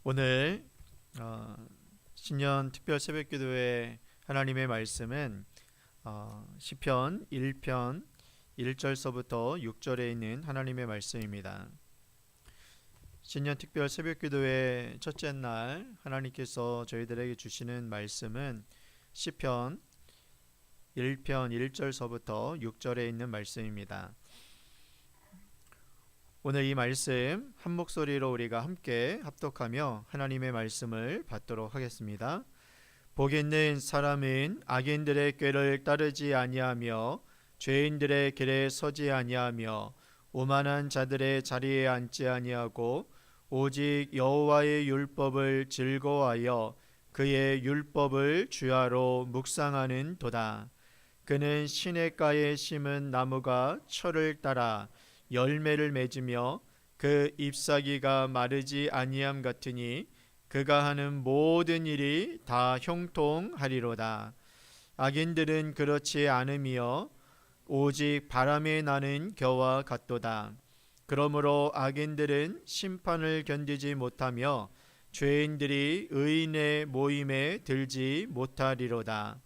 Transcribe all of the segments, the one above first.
오늘 신년 특별 새벽기도회 하나님의 말씀은 시편 1편 1절서부터 6절에 있는 하나님의 말씀입니다. 신년 특별 새벽기도회 첫째 날 하나님께서 저희들에게 주시는 말씀은 시편 1편 1절서부터 6절에 있는 말씀입니다. 오늘 이 말씀 한 목소리로 우리가 함께 합독하며 하나님의 말씀을 받도록 하겠습니다. 복 있는 사람은 악인들의 꾀를 따르지 아니하며 죄인들의 길에 서지 아니하며 오만한 자들의 자리에 앉지 아니하고 오직 여호와의 율법을 즐거워하여 그의 율법을 주야로 묵상하는 도다. 그는 시냇가에 심은 나무가 철을 따라 열매를 맺으며 그 잎사귀가 마르지 아니함 같으니 그가 하는 모든 일이 다 형통하리로다. 악인들은 그렇지 않으며 오직 바람에 나는 겨와 같도다. 그러므로 악인들은 심판을 견디지 못하며 죄인들이 의인의 모임에 들지 못하리로다.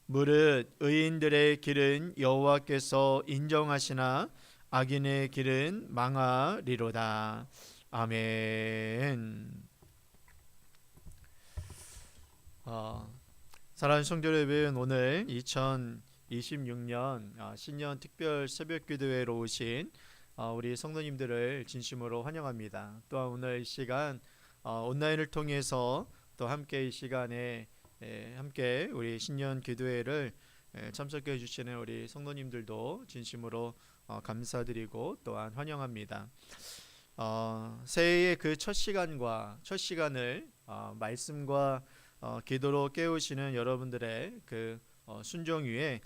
무릇 의인들의 길은 여호와께서 인정하시나 악인의 길은 망하리로다. 아멘. 사랑하는 성도 여러분, 오늘 2026년 신년 특별 새벽기도회로 오신 우리 성도님들을 진심으로 환영합니다. 또한 오늘 이 시간 온라인을 통해서 또 함께 이 시간에 함께 우리 신년 기도회를 참석해 주시는 우리 성도님들도 진심으로 감사드리고 또한 환영합니다. 새해의 그 첫 시간을 말씀과 기도로 깨우시는 여러분들의 그 순종 위에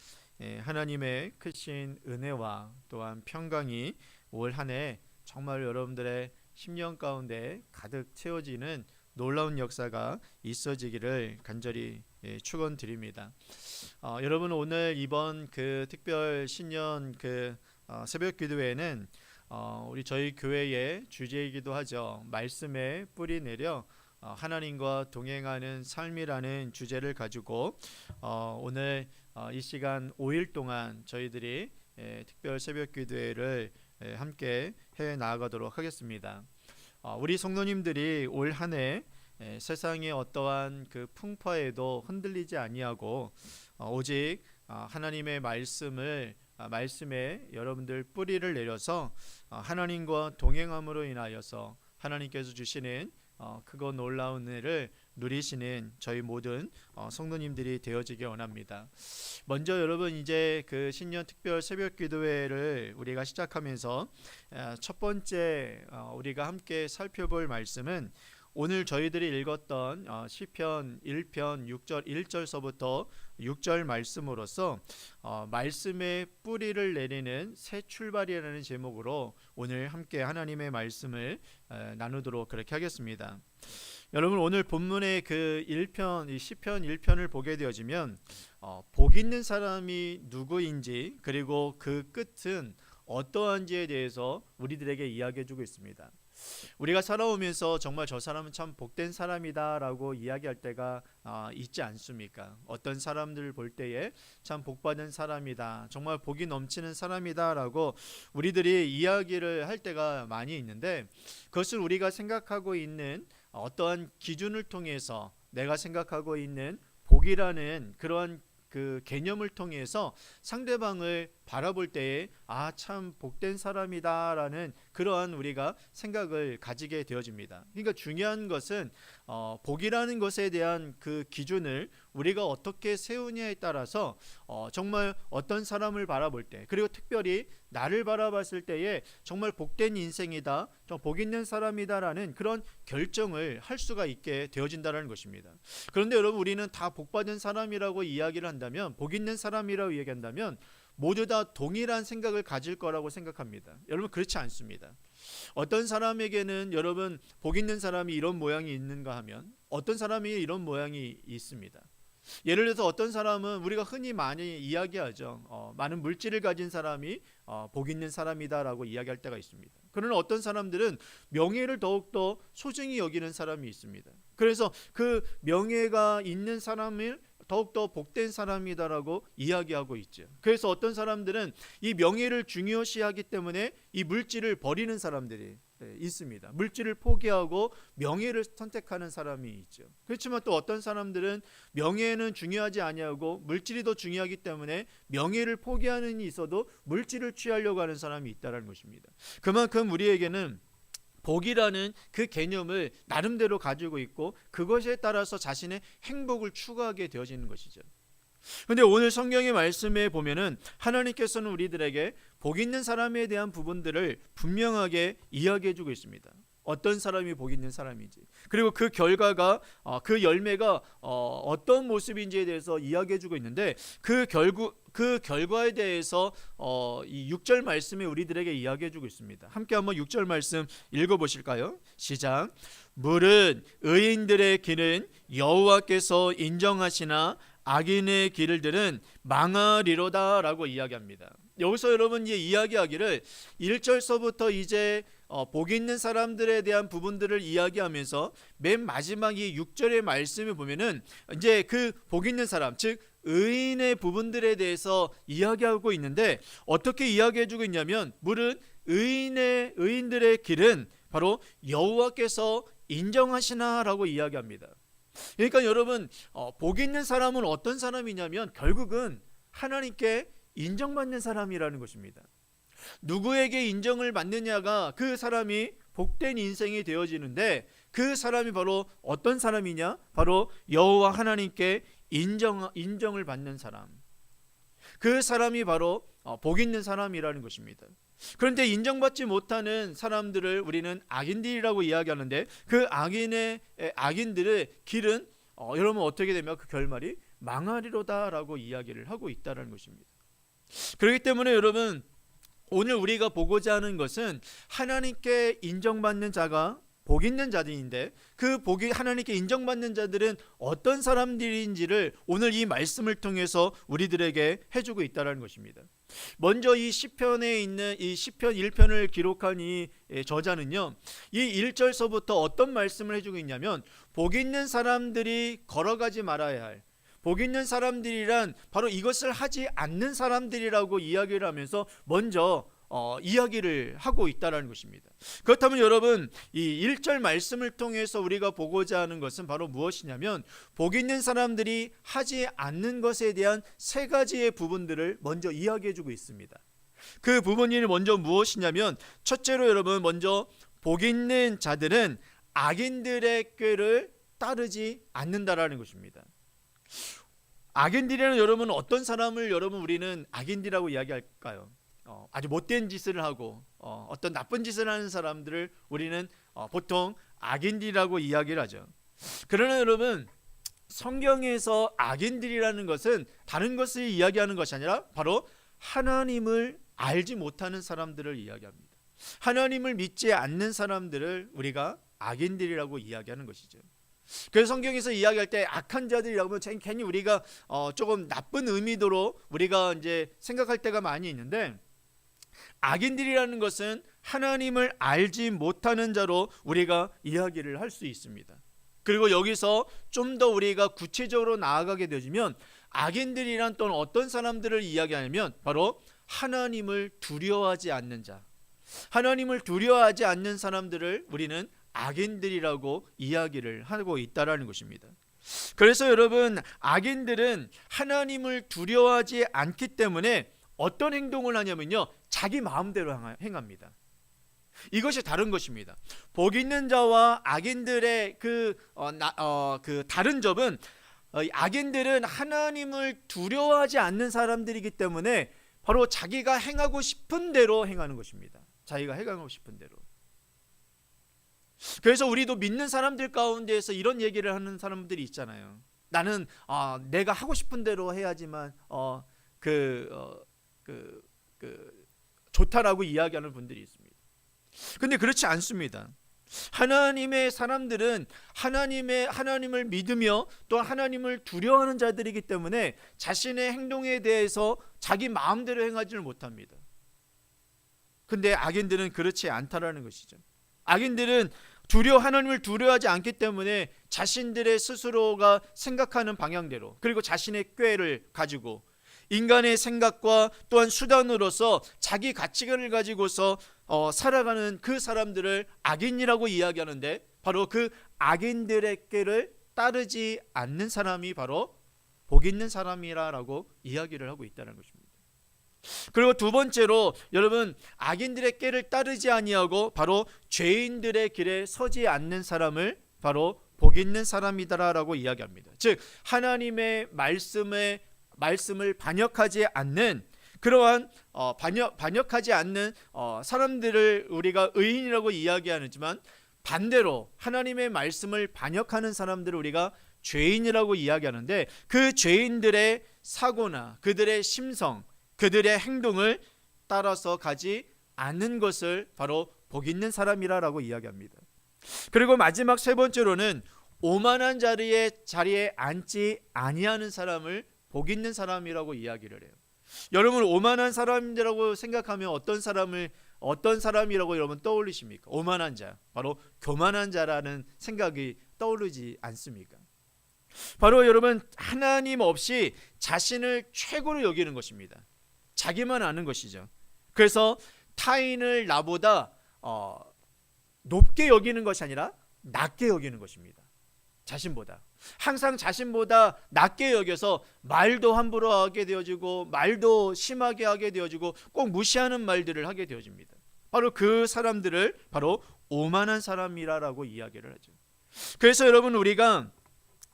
하나님의 크신 은혜와 또한 평강이 올 한 해 정말 여러분들의 심령 가운데 가득 채워지는 놀라운 역사가 있어지기를 간절히 축원드립니다. 여러분, 오늘 이번 그 특별 신년 그 새벽 기도회는 우리 저희 교회의 주제이기도 하죠. 말씀에 뿌리 내려 하나님과 동행하는 삶이라는 주제를 가지고 오늘 이 시간 5일 동안 저희들이 특별 새벽 기도회를 함께 해 나아가도록 하겠습니다. 우리 성도님들이 올 한 해 세상의 어떠한 그 풍파에도 흔들리지 아니하고 오직 하나님의 말씀에 여러분들 뿌리를 내려서 하나님과 동행함으로 인하여서 하나님께서 주시는 크고 놀라운 은혜를 누리시는 저희 모든 성도님들이 되어지길 원합니다. 먼저 여러분, 이제 그 신년 특별 새벽 기도회를 우리가 시작하면서 첫 번째 우리가 함께 살펴볼 말씀은 오늘 저희들이 읽었던 시편 1편 6절 1절서부터 6절 말씀으로서 말씀의 뿌리를 내리는 새 출발이라는 제목으로 오늘 함께 하나님의 말씀을 나누도록 그렇게 하겠습니다. 여러분, 오늘 본문의 그 1편, 시편 1편을 보게 되어지면 복 있는 사람이 누구인지 그리고 그 끝은 어떠한지에 대해서 우리들에게 이야기해주고 있습니다. 우리가 살아오면서 정말 저 사람은 참 복된 사람이다 라고 이야기할 때가 있지 않습니까? 어떤 사람들을 볼 때에 참 복받은 사람이다, 정말 복이 넘치는 사람이다 라고 우리들이 이야기를 할 때가 많이 있는데, 그것을 우리가 생각하고 있는 어떠한 기준을 통해서 내가 생각하고 있는 복이라는 그러한 그 개념을 통해서 상대방을 바라볼 때에 참 복된 사람이다라는 그러한 우리가 생각을 가지게 되어집니다. 그러니까 중요한 것은 복이라는 것에 대한 그 기준을 우리가 어떻게 세우냐에 따라서 정말 어떤 사람을 바라볼 때, 그리고 특별히 나를 바라봤을 때에 정말 복된 인생이다, 복 있는 사람이다라는 그런 결정을 할 수가 있게 되어진다는 것입니다. 그런데 여러분, 우리는 다 복받은 사람이라고 이야기를 한다면, 복 있는 사람이라고 이야기한다면 모두 다 동일한 생각을 가질 거라고 생각합니다. 여러분, 그렇지 않습니다. 어떤 사람에게는 여러분 복 있는 사람이 이런 모양이 있는가 하면 어떤 사람이 이런 모양이 있습니다. 예를 들어서 어떤 사람은 우리가 흔히 많이 이야기하죠. 많은 물질을 가진 사람이 복 있는 사람이다라고 이야기할 때가 있습니다. 그러나 어떤 사람들은 명예를 더욱더 소중히 여기는 사람이 있습니다. 그래서 그 명예가 있는 사람을 더욱더 복된 사람이다라고 이야기하고 있죠. 그래서 어떤 사람들은 이 명예를 중요시하기 때문에 이 물질을 버리는 사람들이 있습니다. 물질을 포기하고 명예를 선택하는 사람이 있죠. 그렇지만 또 어떤 사람들은 명예는 중요하지 아니하고 물질이 더 중요하기 때문에 명예를 포기하는 이 있어도 물질을 취하려고 하는 사람이 있다는 것입니다. 그만큼 우리에게는 복이라는 그 개념을 나름대로 가지고 있고 그것에 따라서 자신의 행복을 추구하게 되어지는 것이죠. 그런데 오늘 성경의 말씀에 보면은 하나님께서는 우리들에게 복 있는 사람에 대한 부분들을 분명하게 이야기해 주고 있습니다. 어떤 사람이 복 있는 사람인지, 그리고 그 결과가 그 열매가 어떤 모습인지에 대해서 이야기해 주고 있는데 그 결과에 대해서 이 6절 말씀에 우리들에게 이야기해 주고 있습니다. 함께 한번 6절 말씀 읽어 보실까요? 시작. 물은 의인들의 길은 여호와께서 인정하시나 악인의 길들은 망하리로다 라고 이야기합니다. 여기서 여러분 이야기하기를 1절서부터 이제 복 있는 사람들에 대한 부분들을 이야기하면서 맨 마지막 이 6절의 말씀을 보면은 이제 그 복 있는 사람, 즉 의인의 부분들에 대해서 이야기하고 있는데 어떻게 이야기해주고 있냐면 물은 의인들의 길은 바로 여호와께서 인정하시나라고 이야기합니다. 그러니까 여러분 복 있는 사람은 어떤 사람이냐면 결국은 하나님께 인정받는 사람이라는 것입니다. 누구에게 인정을 받느냐가 그 사람이 복된 인생이 되어지는데 그 사람이 바로 어떤 사람이냐? 바로 여호와 하나님께 인정을 받는 사람. 그 사람이 바로 복 있는 사람이라는 것입니다. 그런데 인정받지 못하는 사람들을 우리는 악인들이라고 이야기하는데 그 악인들의 길은 여러분 어떻게 되면 그 결말이 망하리로다라고 이야기를 하고 있다는 것입니다. 그렇기 때문에 여러분 오늘 우리가 보고자 하는 것은 하나님께 인정받는 자가 복 있는 자들인데 그 복이 하나님께 인정받는 자들은 어떤 사람들인지를 오늘 이 말씀을 통해서 우리들에게 해주고 있다는 것입니다. 먼저 이 시편에 있는 이 시편 1편을 기록한 이 저자는요, 이 1절서부터 어떤 말씀을 해주고 있냐면 복 있는 사람들이 걸어가지 말아야 할, 복 있는 사람들이란 바로 이것을 하지 않는 사람들이라고 이야기를 하면서 먼저 이야기를 하고 있다는 것입니다. 그렇다면 여러분 이 1절 말씀을 통해서 우리가 보고자 하는 것은 바로 무엇이냐면 복 있는 사람들이 하지 않는 것에 대한 세 가지의 부분들을 먼저 이야기해 주고 있습니다. 그 부분이 먼저 무엇이냐면 첫째로 여러분 먼저 복 있는 자들은 악인들의 꾀를 따르지 않는다라는 것입니다. 악인들이라는 여러분 어떤 사람을 여러분 우리는 악인들이라고 이야기할까요? 아주 못된 짓을 하고 어떤 나쁜 짓을 하는 사람들을 우리는 보통 악인들이라고 이야기를 하죠. 그러나 여러분 성경에서 악인들이라는 것은 다른 것을 이야기하는 것이 아니라 바로 하나님을 알지 못하는 사람들을 이야기합니다. 하나님을 믿지 않는 사람들을 우리가 악인들이라고 이야기하는 것이죠. 그래서 성경에서 이야기할 때 악한 자들이라고 하면 괜히 우리가 조금 나쁜 의미도로 우리가 이제 생각할 때가 많이 있는데 악인들이라는 것은 하나님을 알지 못하는 자로 우리가 이야기를 할 수 있습니다. 그리고 여기서 좀 더 우리가 구체적으로 나아가게 되면 악인들이란 또는 어떤 사람들을 이야기하냐면 바로 하나님을 두려워하지 않는 자, 하나님을 두려워하지 않는 사람들을 우리는 악인들이라고 이야기를 하고 있다라는 것입니다. 그래서 여러분 악인들은 하나님을 두려워하지 않기 때문에 어떤 행동을 하냐면요 자기 마음대로 행합니다. 이것이 다른 것입니다. 복 있는 자와 악인들의 그 다른 점은 악인들은 하나님을 두려워하지 않는 사람들이기 때문에 바로 자기가 행하고 싶은 대로 행하는 것입니다. 자기가 행하고 싶은 대로. 그래서 우리도 믿는 사람들 가운데에서 이런 얘기를 하는 사람들이 있잖아요. 나는 내가 하고 싶은 대로 해야지만 좋다라고 이야기하는 분들이 있습니다. 근데 그렇지 않습니다. 하나님의 사람들은 하나님을 믿으며 또 하나님을 두려워하는 자들이기 때문에 자신의 행동에 대해서 자기 마음대로 행하지를 못합니다. 근데 악인들은 그렇지 않다라는 것이죠. 악인들은 하나님을 두려워하지 않기 때문에 자신들의 스스로가 생각하는 방향대로, 그리고 자신의 꾀를 가지고 인간의 생각과 또한 수단으로서 자기 가치관을 가지고서 살아가는 그 사람들을 악인이라고 이야기하는데, 바로 그 악인들의 꾀를 따르지 않는 사람이 바로 복 있는 사람이라고 이야기를 하고 있다는 것입니다. 그리고 두 번째로 여러분, 악인들의 꾀를 따르지 아니하고 바로 죄인들의 길에 서지 않는 사람을 바로 복 있는 사람이다라고 이야기합니다. 즉 하나님의 말씀을 반역하지 않는 그러한 반역하지 않는 사람들을 우리가 의인이라고 이야기하지만, 반대로 하나님의 말씀을 반역하는 사람들을 우리가 죄인이라고 이야기하는데, 그 죄인들의 사고나 그들의 심성, 그들의 행동을 따라서 가지 않는 것을 바로 복 있는 사람이라고 이야기합니다. 그리고 마지막 세 번째로는 오만한 자리에 앉지 아니하는 사람을 복 있는 사람이라고 이야기를 해요. 여러분, 오만한 사람이라고 생각하면 어떤 사람이라고 여러분 떠올리십니까? 오만한 자, 바로 교만한 자라는 생각이 떠오르지 않습니까? 바로 여러분, 하나님 없이 자신을 최고로 여기는 것입니다. 자기만 아는 것이죠. 그래서 타인을 나보다 높게 여기는 것이 아니라 낮게 여기는 것입니다. 자신보다 항상 자신보다 낮게 여겨서 말도 함부로 하게 되어지고, 말도 심하게 하게 되어지고, 꼭 무시하는 말들을 하게 되어집니다. 바로 그 사람들을 바로 오만한 사람이라고 이야기를 하죠. 그래서 여러분, 우리가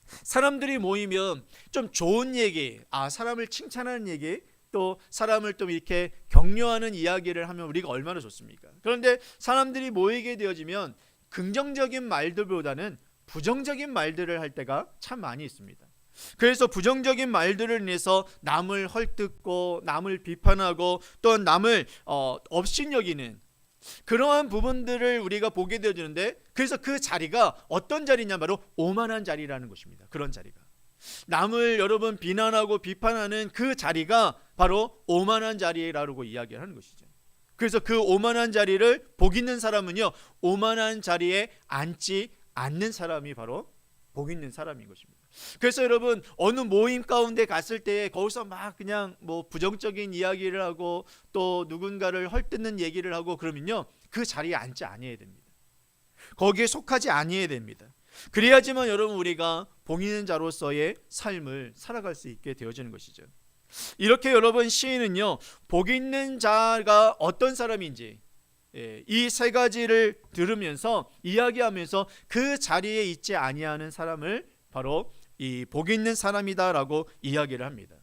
사람들이 모이면 좀 좋은 얘기, 사람을 칭찬하는 얘기, 또 사람을 또 이렇게 격려하는 이야기를 하면 우리가 얼마나 좋습니까? 그런데 사람들이 모이게 되어지면 긍정적인 말들보다는 부정적인 말들을 할 때가 참 많이 있습니다. 그래서 부정적인 말들을 인해서 남을 헐뜯고, 남을 비판하고, 또한 남을 업신여기는 그러한 부분들을 우리가 보게 되어지는데, 그래서 그 자리가 어떤 자리냐, 바로 오만한 자리라는 것입니다. 그런 자리가, 남을 여러분 비난하고 비판하는 그 자리가 바로 오만한 자리라고 이야기를 하는 것이죠. 그래서 그 오만한 자리를 복 있는 사람은요, 오만한 자리에 앉지 않는 사람이 바로 복 있는 사람인 것입니다. 그래서 여러분, 어느 모임 가운데 갔을 때 거기서 막 그냥 부정적인 이야기를 하고 또 누군가를 헐뜯는 얘기를 하고 그러면요, 그 자리에 앉지 아니해야 됩니다. 거기에 속하지 아니해야 됩니다. 그래야지만 여러분, 우리가 복 있는 자로서의 삶을 살아갈 수 있게 되어지는 것이죠. 이렇게 여러분, 시인은요, 복 있는 자가 어떤 사람인지 이 세 가지를 들으면서 이야기하면서 그 자리에 있지 아니하는 사람을 바로 이 복 있는 사람이다라고 이야기를 합니다.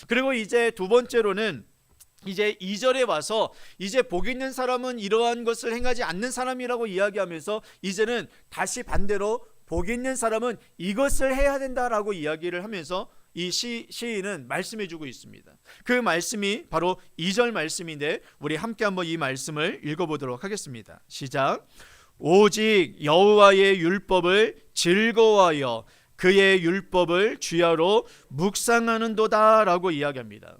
그리고 이제 두 번째로는 이제 2절에 와서 이제 복 있는 사람은 이러한 것을 행하지 않는 사람이라고 이야기하면서, 이제는 다시 반대로 복 있는 사람은 이것을 해야 된다라고 이야기를 하면서 이 시인은 말씀해 주고 있습니다. 그 말씀이 바로 2절 말씀인데, 우리 함께 한번 이 말씀을 읽어보도록 하겠습니다. 시작. 오직 여호와의 율법을 즐거워하여 그의 율법을 주야로 묵상하는도다 라고 이야기합니다.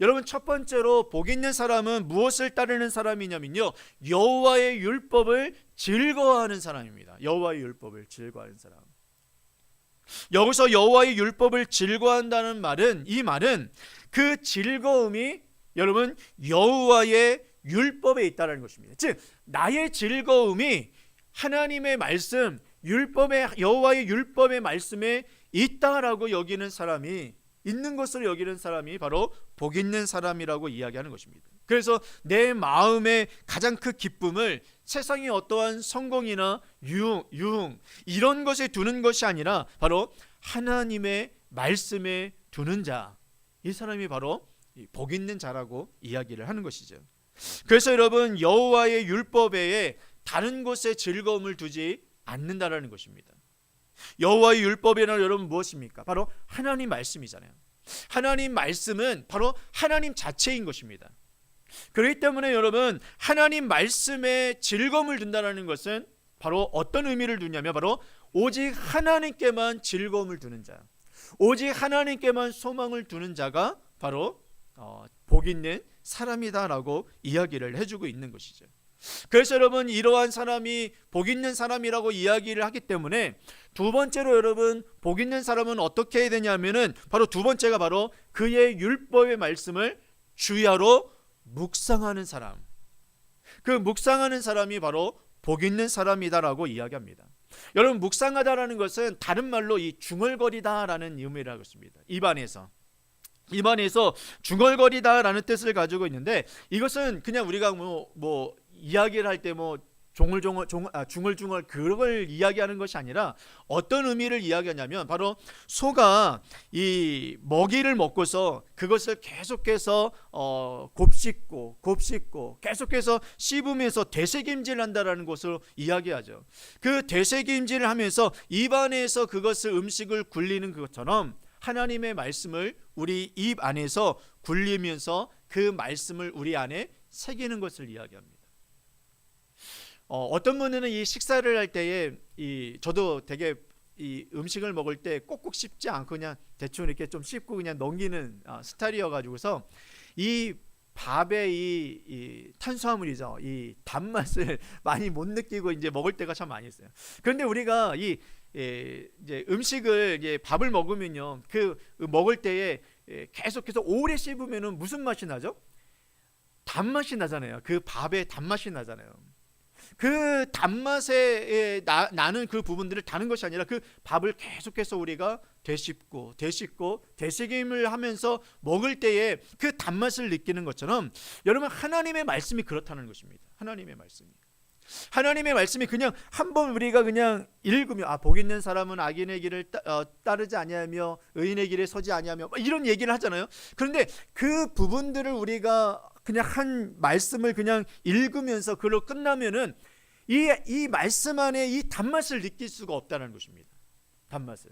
여러분, 첫 번째로 복 있는 사람은 무엇을 따르는 사람이냐면요, 여호와의 율법을 즐거워하는 사람입니다. 여호와의 율법을 즐거워하는 사람. 여기서 여호와의 율법을 즐거워한다는 말은, 이 말은 그 즐거움이 여러분 여호와의 율법에 있다는 것입니다. 즉 나의 즐거움이 하나님의 말씀, 여호와의 율법의 말씀에 있다라고 여기는 사람이, 있는 것을 여기는 사람이 바로 복 있는 사람이라고 이야기하는 것입니다. 그래서 내 마음의 가장 큰 기쁨을 세상의 어떠한 성공이나 유흥 이런 것에 두는 것이 아니라 바로 하나님의 말씀에 두는 자, 이 사람이 바로 복 있는 자라고 이야기를 하는 것이죠. 그래서 여러분, 여호와의 율법 외에 다른 곳에 즐거움을 두지 않는다라는 것입니다. 여호와의 율법이란 여러분 무엇입니까? 바로 하나님 말씀이잖아요. 하나님 말씀은 바로 하나님 자체인 것입니다. 그렇기 때문에 여러분, 하나님 말씀에 즐거움을 둔다는 것은 바로 어떤 의미를 두냐면, 바로 오직 하나님께만 즐거움을 두는 자, 오직 하나님께만 소망을 두는 자가 바로 복 있는 사람이다라고 이야기를 해주고 있는 것이죠. 그래서 여러분, 이러한 사람이 복 있는 사람이라고 이야기를 하기 때문에 두 번째로 여러분, 복 있는 사람은 어떻게 해야 되냐면은 바로 두 번째가 바로 그의 율법의 말씀을 주야로 묵상하는 사람. 그 묵상하는 사람이 바로 복 있는 사람이다라고 이야기합니다. 여러분, 묵상하다라는 것은 다른 말로 이 중얼거리다라는 의미를 하고 있습니다. 입안에서 중얼거리다라는 뜻을 가지고 있는데, 이것은 그냥 우리가 뭐 이야기를 할 때 뭐 중얼중얼 그런 걸 이야기하는 것이 아니라 어떤 의미를 이야기하냐면 바로 소가 이 먹이를 먹고서 그것을 계속해서 곱씹고 계속해서 씹으면서 되새김질을 한다라는 것을 이야기하죠. 그 되새김질을 하면서 입안에서 그것을 음식을 굴리는 것처럼 하나님의 말씀을 우리 입 안에서 굴리면서 그 말씀을 우리 안에 새기는 것을 이야기합니다. 어떤 분은 이 식사를 할 때에 저도 되게 이 음식을 먹을 때 꼭꼭 씹지 않고 그냥 대충 이렇게 좀 씹고 그냥 넘기는 스타일이어 가지고서 이 밥의 이 탄수화물이죠, 이 단맛을 많이 못 느끼고 이제 먹을 때가 참 많이 있어요. 그런데 우리가 이제 음식을 이제 밥을 먹으면요, 그 먹을 때에 계속해서 오래 씹으면은 무슨 맛이 나죠? 단맛이 나잖아요. 그 밥의 단맛이 나잖아요. 그 단맛에 나는 그 부분들을 다는 것이 아니라 그 밥을 계속해서 우리가 되씹고 되새김을 하면서 먹을 때에 그 단맛을 느끼는 것처럼 여러분, 하나님의 말씀이 그렇다는 것입니다. 하나님의 말씀이 그냥 한번 우리가 그냥 읽으면 복 있는 사람은 악인의 길을 따르지 아니하며 의인의 길에 서지 아니하며 이런 얘기를 하잖아요. 그런데 그 부분들을 우리가 그냥 한 말씀을 그냥 읽으면서 그걸로 끝나면은 이 말씀 안에 이 단맛을 느낄 수가 없다는 것입니다. 단맛을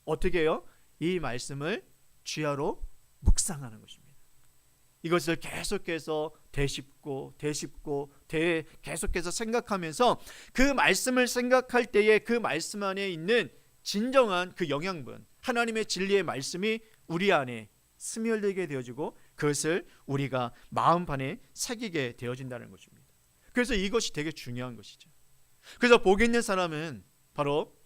어떻게 해요? 이 말씀을 주야로 묵상하는 것입니다. 이것을 계속해서 되짚고 계속해서 생각하면서 그 말씀을 생각할 때에 그 말씀 안에 있는 진정한 그 영양분, 하나님의 진리의 말씀이 우리 안에 스며들게 되어지고 그것을 우리가 마음판에 새기게 되어진다는 것입니다. 그래서 이것이 되게 중요한 것이죠. 그래서 복 있는 사람은 바로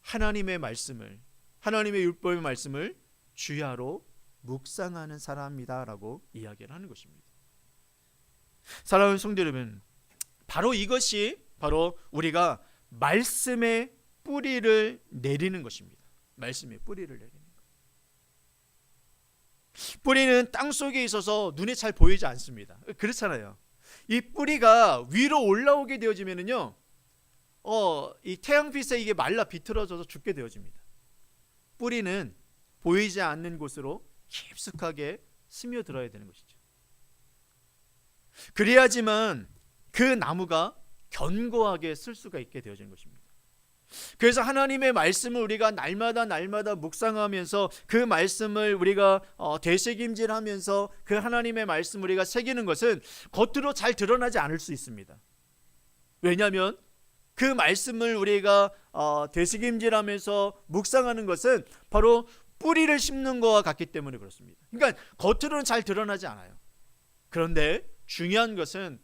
하나님의 말씀을, 하나님의 율법의 말씀을 주야로 묵상하는 사람이다라고 이야기를 하는 것입니다. 사랑하는 성도 여러분, 바로 이것이 바로 우리가 말씀의 뿌리를 내리는 것입니다. 말씀의 뿌리를 내리는 것. 뿌리는 땅 속에 있어서 눈에 잘 보이지 않습니다. 그렇잖아요. 이 뿌리가 위로 올라오게 되어지면은요, 이 태양빛에 이게 말라 비틀어져서 죽게 되어집니다. 뿌리는 보이지 않는 곳으로 깊숙하게 스며들어야 되는 것이죠. 그래야지만 그 나무가 견고하게 쓸 수가 있게 되어지는 것입니다. 그래서 하나님의 말씀을 우리가 날마다 묵상하면서 그 말씀을 우리가 되새김질하면서 그 하나님의 말씀 우리가 새기는 것은 겉으로 잘 드러나지 않을 수 있습니다. 왜냐하면 그 말씀을 우리가 되새김질하면서 묵상하는 것은 바로 뿌리를 심는 것과 같기 때문에 그렇습니다. 그러니까 겉으로는 잘 드러나지 않아요. 그런데 중요한 것은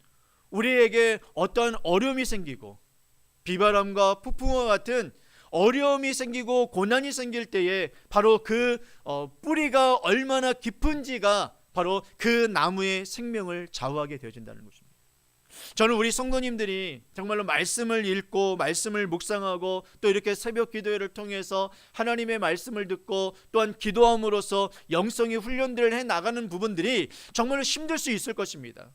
우리에게 어떤 어려움이 생기고 비바람과 폭풍과 같은 어려움이 생기고 고난이 생길 때에 바로 그 뿌리가 얼마나 깊은지가 바로 그 나무의 생명을 좌우하게 되어진다는 것입니다. 저는 우리 성도님들이 정말로 말씀을 읽고 말씀을 묵상하고 또 이렇게 새벽 기도회를 통해서 하나님의 말씀을 듣고 또한 기도함으로써 영성의 훈련들을 해나가는 부분들이 정말로 힘들 수 있을 것입니다.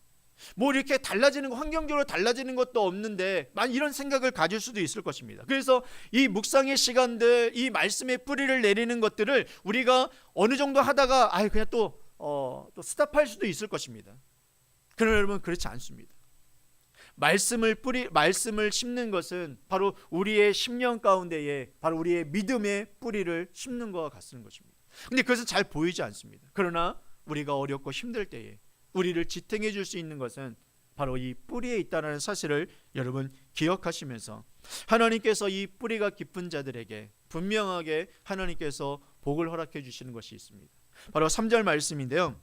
뭐 이렇게 달라지는 거, 환경적으로 달라지는 것도 없는데 이런 생각을 가질 수도 있을 것입니다. 그래서 이 묵상의 시간들, 이 말씀의 뿌리를 내리는 것들을 우리가 어느 정도 하다가 그냥 또 스탑할 수도 있을 것입니다. 그러나 여러분, 그렇지 않습니다. 말씀을 심는 것은 바로 우리의 심령 가운데에 바로 우리의 믿음의 뿌리를 심는 것과 같은 것입니다. 근데 그것은 잘 보이지 않습니다. 그러나 우리가 어렵고 힘들 때에 우리를 지탱해 줄 수 있는 것은 바로 이 뿌리에 있다는 사실을 여러분 기억하시면서 하나님께서 이 뿌리가 깊은 자들에게 분명하게 하나님께서 복을 허락해 주시는 것이 있습니다. 바로 3절 말씀인데요.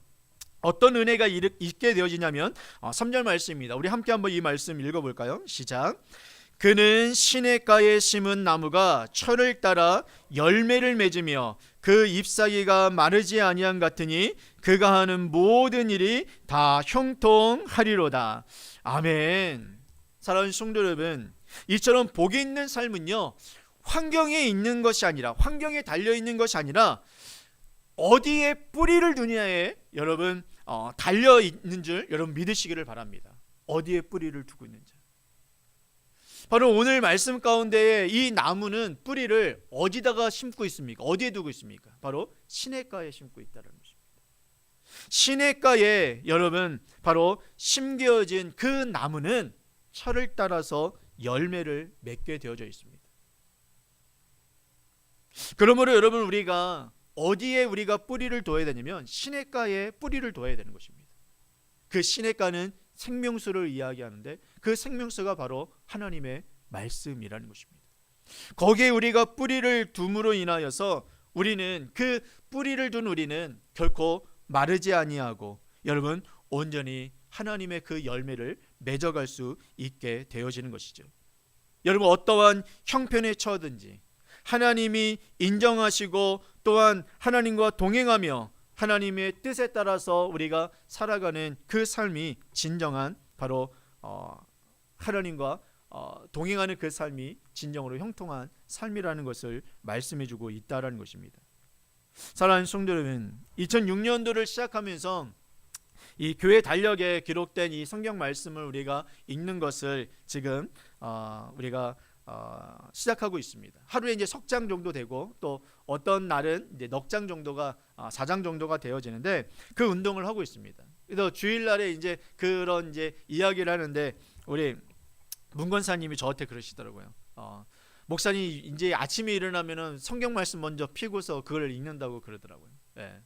어떤 은혜가 있게 되어지냐면 3절 말씀입니다. 우리 함께 한번 이 말씀 읽어볼까요? 시작. 그는 시냇가에 심은 나무가 철을 따라 열매를 맺으며 그 잎사귀가 마르지 아니함 같으니 그가 하는 모든 일이 다 형통하리로다. 아멘. 사랑하는 성도 여러분, 이처럼 복이 있는 삶은요, 환경에 있는 것이 아니라, 환경에 달려있는 것이 아니라 어디에 뿌리를 두냐에 여러분 달려있는 줄 여러분 믿으시기를 바랍니다. 어디에 뿌리를 두고 있는지. 바로 오늘 말씀 가운데에 이 나무는 뿌리를 어디다가 심고 있습니까? 어디에 두고 있습니까? 바로 시냇가에 심고 있다는 것입니다. 시냇가에 여러분 바로 심겨진 그 나무는 철을 따라서 열매를 맺게 되어져 있습니다. 그러므로 여러분 우리가 어디에 우리가 뿌리를 둬야 되냐면 시냇가에 뿌리를 둬야 되는 것입니다. 그 시냇가는 생명수를 이야기하는데 그 생명수가 바로 하나님의 말씀이라는 것입니다. 거기에 우리가 뿌리를 둠으로 인하여서 우리는 그 뿌리를 둔 우리는 결코 마르지 아니하고 여러분 온전히 하나님의 그 열매를 맺어갈 수 있게 되어지는 것이죠. 여러분 어떠한 형편에 처하든지 하나님이 인정하시고 또한 하나님과 동행하며 하나님의 뜻에 따라서 우리가 살아가는 그 삶이 진정한 바로 하나님과 동행하는 그 삶이 진정으로 형통한 삶이라는 것을 말씀해주고 있다라는 것입니다. 사랑하는 성도 여러분, 2006년도를 시작하면서 이 교회 달력에 기록된 이 성경 말씀을 우리가 읽는 것을 지금 우리가 시작하고 있습니다. 하루에 이제 석 장 정도 되고 또 어떤 날은 이제 넉 장 정도가 4장 정도가 되어지는데 그 운동을 하고 있습니다. 그래서 주일날에 이제 그런 이제 이야기를 하는데 우리 문 권사님이 저한테 그러시더라고요. 목사님 이제 아침에 일어나면은 성경 말씀 먼저 피고서 그걸 읽는다고 그러더라고요. 네.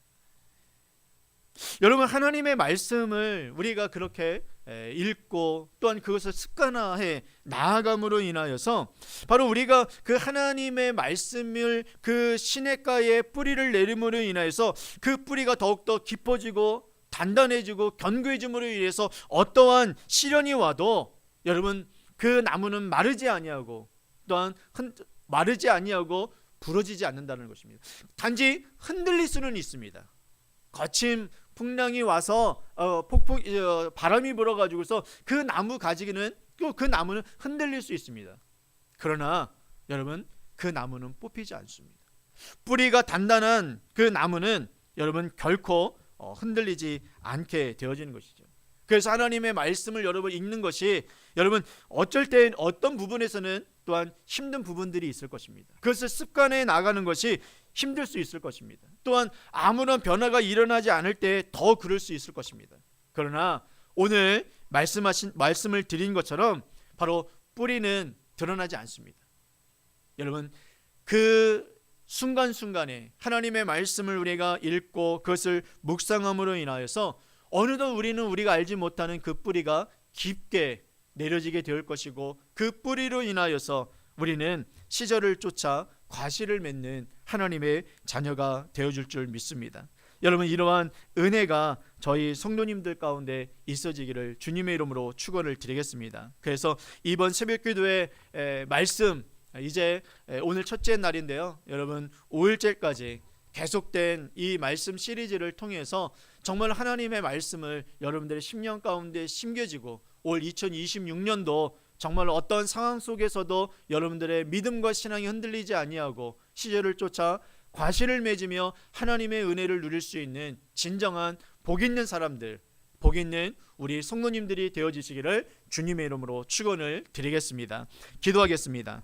여러분 하나님의 말씀을 우리가 그렇게 읽고 또한 그것을 습관화해 나아감으로 인하여서 바로 우리가 그 하나님의 말씀을 그 시냇가에 뿌리를 내림으로 인하여서 그 뿌리가 더욱더 깊어지고 단단해지고 견고해짐으로 인해서 어떠한 시련이 와도 여러분 그 나무는 마르지 아니하고 또한 마르지 아니하고 부러지지 않는다는 것입니다. 단지 흔들릴 수는 있습니다. 거친 풍랑이 와서 바람이 불어가지고서 그 나무 가지기는 또 그 나무는 흔들릴 수 있습니다. 그러나 여러분 그 나무는 뽑히지 않습니다. 뿌리가 단단한 그 나무는 여러분 결코 흔들리지 않게 되어지는 것이죠. 그래서 하나님의 말씀을 여러분 읽는 것이 여러분 어쩔 때 어떤 부분에서는 또한 힘든 부분들이 있을 것입니다. 그것을 습관해 나가는 것이 힘들 수 있을 것입니다. 또한 아무런 변화가 일어나지 않을 때 더 그럴 수 있을 것입니다. 그러나 오늘 말씀을 드린 것처럼 바로 뿌리는 드러나지 않습니다. 여러분 그 순간순간에 하나님의 말씀을 우리가 읽고 그것을 묵상함으로 인하여서 어느덧 우리는 우리가 알지 못하는 그 뿌리가 깊게 내려지게 될 것이고 그 뿌리로 인하여서 우리는 시절을 쫓아 과실을 맺는 하나님의 자녀가 되어줄 줄 믿습니다. 여러분 이러한 은혜가 저희 성도님들 가운데 있어지기를 주님의 이름으로 축원을 드리겠습니다. 그래서 이번 새벽기도의 말씀 이제 오늘 첫째 날인데요. 여러분 5일째까지 계속된 이 말씀 시리즈를 통해서 정말 하나님의 말씀을 여러분들의 심령 가운데 심겨지고 올 2026년도 정말 어떤 상황 속에서도 여러분들의 믿음과 신앙이 흔들리지 아니하고 시절을 쫓아 과실을 맺으며 하나님의 은혜를 누릴 수 있는 진정한 복 있는 사람들, 복 있는 우리 성도님들이 되어지시기를 주님의 이름으로 축원을 드리겠습니다. 기도하겠습니다.